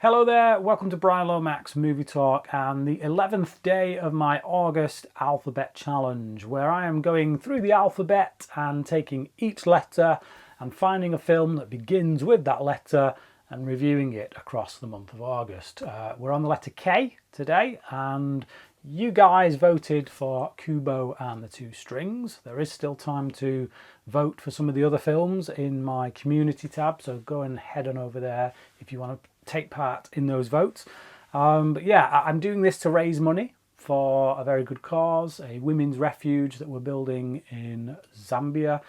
Hello there, welcome to Bryan Lomax Movie Talk and the 11th day of my August alphabet challenge, where I am going through the alphabet and taking each letter and finding a film that begins with that letter and reviewing it across the month of August. We're on the letter K today, and you guys voted for Kubo and the Two Strings. There is still time to vote for some of the other films in my community tab, so go and head on over there if you want to take part in those votes. But yeah, I'm doing this to raise money for a very good cause, a women's refuge that we're building in Zambia.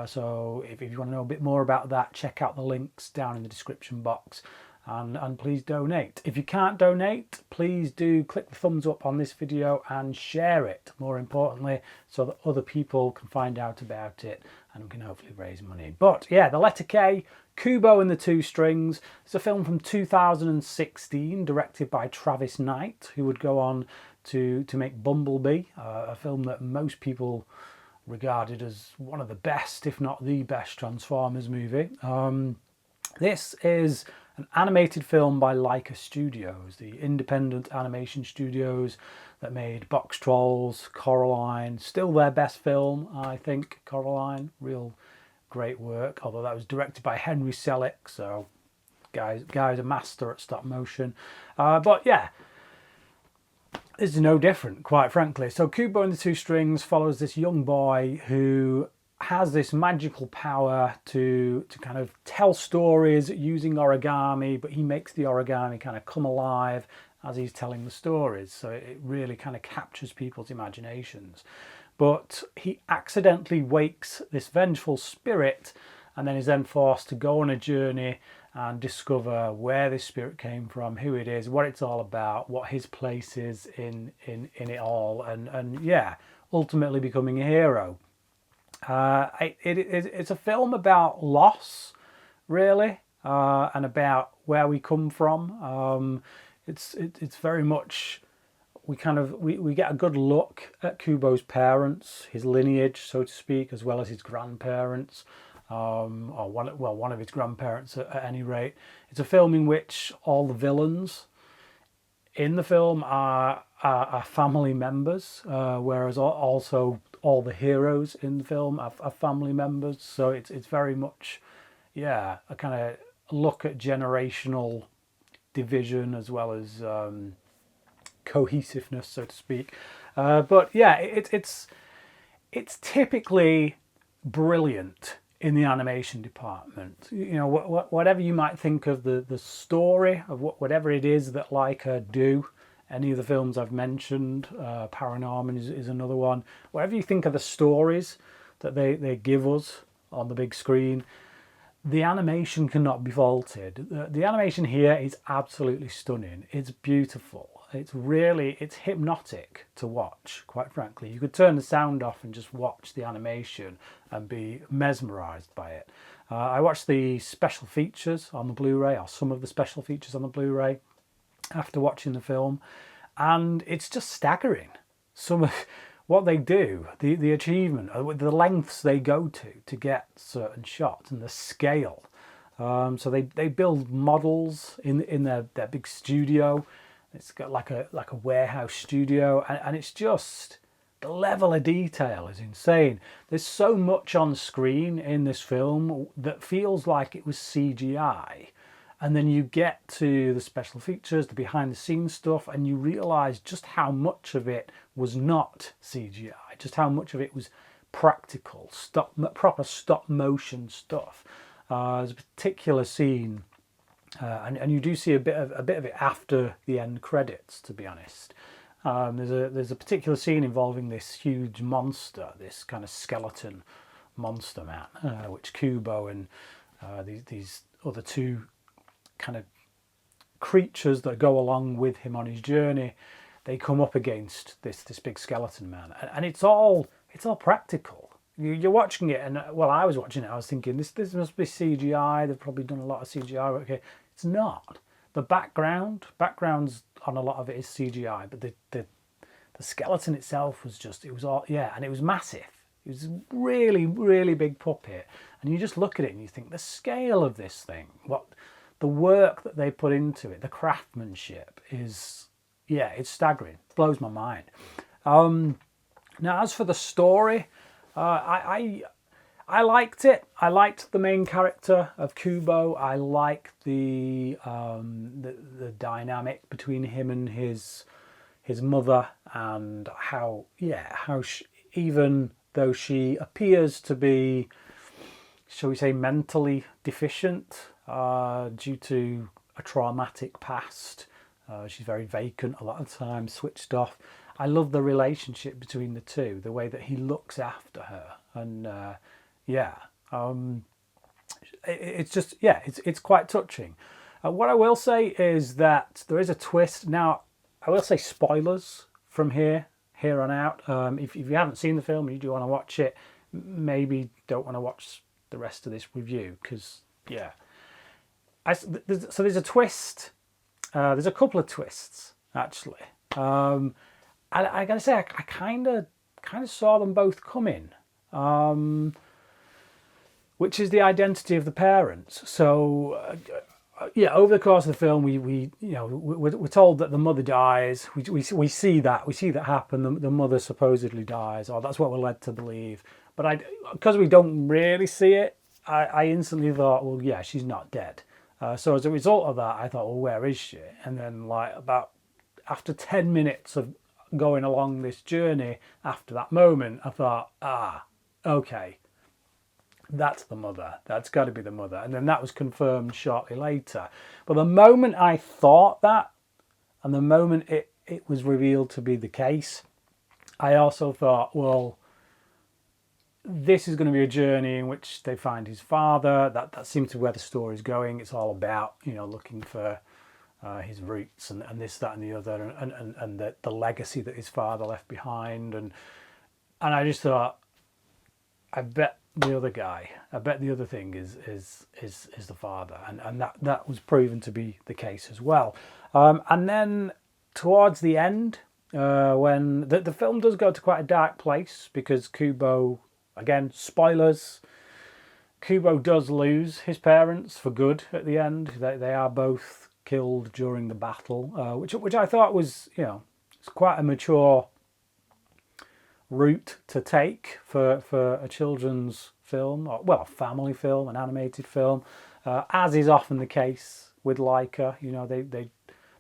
So if you want to know a bit more about that, check out the links down in the description box. And please donate. If you can't donate, please do click the thumbs up on this video and share it, more importantly, so that other people can find out about it and we can hopefully raise money. But yeah, the letter K, Kubo and the Two Strings. It's a film from 2016, directed by Travis Knight, who would go on to make Bumblebee, a film that most people regarded as one of the best, if not the best, Transformers movie. This is an animated film by Laika Studios, the independent animation studios that made Box Trolls, Coraline, still their best film, I think, Coraline, real great work, although that was directed by Henry Selick, so guy's a master at stop motion. But yeah, this is no different, quite frankly. So Kubo and the Two Strings follows this young boy who has this magical power to kind of tell stories using origami, but he makes the origami kind of come alive as he's telling the stories, so it really kind of captures people's imaginations. But he accidentally wakes this vengeful spirit and then is then forced to go on a journey and discover where this spirit came from, who it is, what it's all about, what his place is in it all, and yeah, ultimately becoming a hero. It's a film about loss, really, and about where we come from. It's very much, we get a good look at Kubo's parents, his lineage, so to speak, as well as his grandparents, or one of his grandparents at any rate. It's a film in which all the villains in the film are family members, whereas also all the heroes in the film are family members. So it's very much, yeah, a kind of look at generational division as well as cohesiveness, so to speak. But yeah, it's typically brilliant in the animation department. You know, whatever you might think of the story of whatever it is that Laika do. Any of the films I've mentioned, Paranorman is another one. Whatever you think of the stories that they give us on the big screen, the animation cannot be faulted. The animation here is absolutely stunning. It's beautiful. It's hypnotic to watch, quite frankly. You could turn the sound off and just watch the animation and be mesmerised by it. I watched the special features on the Blu-ray, or some of the special features on the Blu-ray, after watching the film, and it's just staggering. Some of what they do, the achievement, the lengths they go to get certain shots, and the scale. So they build models in their big studio. It's got like a warehouse studio, and it's just, the level of detail is insane. There's so much on screen in this film that feels like it was CGI. And then you get to the special features, the behind the scenes stuff, and you realise just how much of it was not CGI, just how much of it was practical, proper stop motion stuff. There's a particular scene, and you do see a bit of it after the end credits, to be honest. There's a particular scene involving this huge monster, this kind of skeleton monster man, which Kubo and these other two kind of creatures that go along with him on his journey, they come up against this big skeleton man, and it's all practical. You're watching it, and well, I was watching it, I was thinking this must be CGI. They've probably done a lot of CGI work here. It's not. The backgrounds on a lot of it is CGI, but the skeleton itself was just, it was all, yeah, and it was massive. It was a really, really big puppet, and you just look at it and you think the scale of this thing, what the work that they put into it, the craftsmanship is, yeah, it's staggering. It blows my mind. Now, as for the story, I liked it. I liked the main character of Kubo. I liked the dynamic between him and his mother, and how she, even though she appears to be, shall we say, mentally deficient due to a traumatic past, she's very vacant a lot of the time, switched off. I love the relationship between the two, the way that he looks after her, and it's just, it's quite touching. What I will say is that there is a twist. Now, I will say spoilers from here on out. If you haven't seen the film and you do want to watch it, maybe don't want to watch the rest of this review, because so there's a twist. There's a couple of twists actually. I gotta say, I kind of saw them both coming. Which is the identity of the parents. So, over the course of the film, we're told that the mother dies. We see that happen. The mother supposedly dies, or that's what we're led to believe. But because we don't really see it, I instantly thought, well, yeah, she's not dead. So as a result of that, I thought, well, where is she? And then, about after 10 minutes of going along this journey, after that moment, I thought, okay. That's the mother. That's got to be the mother. And then that was confirmed shortly later. But the moment I thought that, and the moment it was revealed to be the case, I also thought, well, this is going to be a journey in which they find his father. That seems to be where the story's going. It's all about, looking for his roots and this, that, and the other, and the legacy that his father left behind. And I just thought, I bet the other thing is the father, and that was proven to be the case as well. And then towards the end, when the film does go to quite a dark place, because Kubo, again, spoilers, Kubo does lose his parents for good at the end. They are both killed during the battle, which I thought was, it's quite a mature route to take for a children's film, or a family film, an animated film, as is often the case with Laika.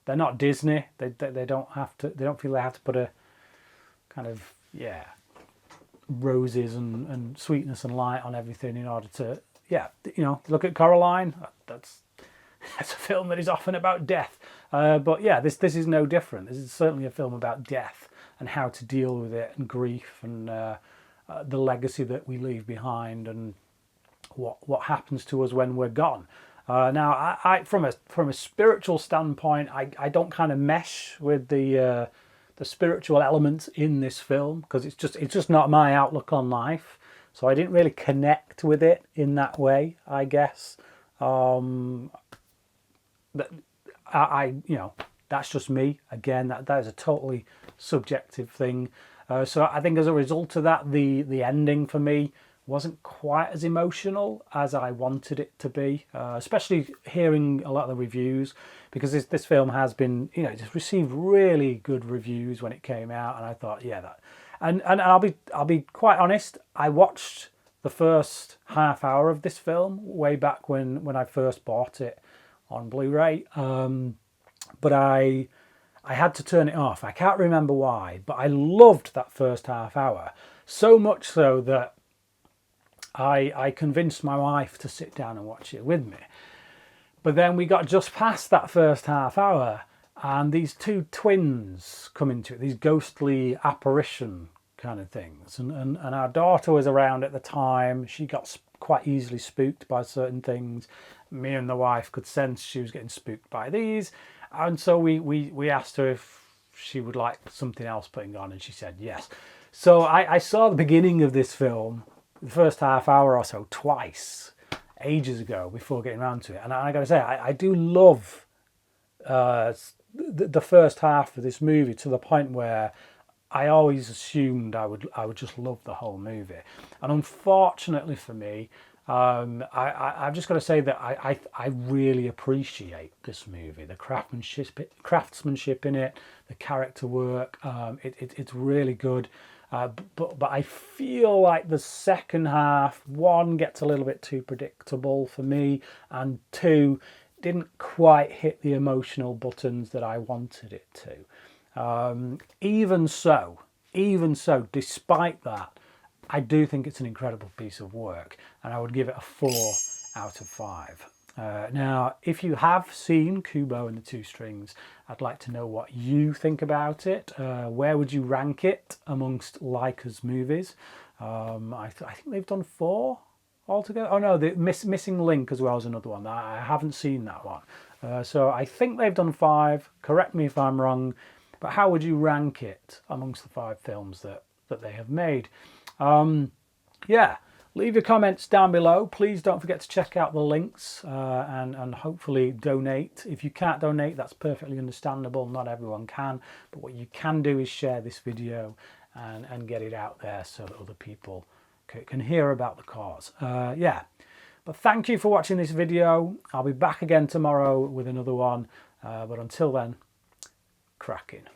They're not Disney. They don't feel they have to put a kind of roses and sweetness and light on everything in order to look at Coraline. That's a film that is often about death, but this is no different. This is certainly a film about death and how to deal with it, and grief, and the legacy that we leave behind, and what happens to us when we're gone. Now, I from a spiritual standpoint, I don't kind of mesh with the spiritual elements in this film, because it's just not my outlook on life. So I didn't really connect with it in that way, I guess. That's just me. Again, that is a totally subjective thing. So I think as a result of that, the ending for me wasn't quite as emotional as I wanted it to be, especially hearing a lot of the reviews, because this film has been, just received really good reviews when it came out, and I thought, and I'll be quite honest, I watched the first half hour of this film way back when I first bought it on Blu-ray, but I had to turn it off. I can't remember why, but I loved that first half hour, so much so that I convinced my wife to sit down and watch it with me. But then we got just past that first half hour, and these two twins come into it, these ghostly apparition kind of things. And our daughter was around at the time. She got quite easily spooked by certain things. Me and the wife could sense she was getting spooked by these. And so we asked her if she would like something else putting on, and she said yes. So I saw the beginning of this film, the first half hour or so, twice, ages ago, before getting around to it. And I got to say, I do love the first half of this movie, to the point where I always assumed I would just love the whole movie. And unfortunately for me, I've just got to say that I really appreciate this movie, the craftsmanship in it, the character work. It's really good. But I feel like the second half, one, gets a little bit too predictable for me, and two, didn't quite hit the emotional buttons that I wanted it to. Even so, despite that, I do think it's an incredible piece of work, and I would give it a 4 out of 5. Now, if you have seen Kubo and the Two Strings, I'd like to know what you think about it. Where would you rank it amongst Laika's movies? I think they've done 4 altogether. Oh no, the Missing Link as well is another one. I haven't seen that one. So I think they've done 5. Correct me if I'm wrong, but how would you rank it amongst the 5 films that they have made? Yeah, leave your comments down below. Please don't forget to check out the links and hopefully donate. If you can't donate, that's perfectly understandable. Not everyone can, but what you can do is share this video and get it out there so that other people can hear about the cause. Yeah, but thank you for watching this video. I'll be back again tomorrow with another one, but until then, cracking.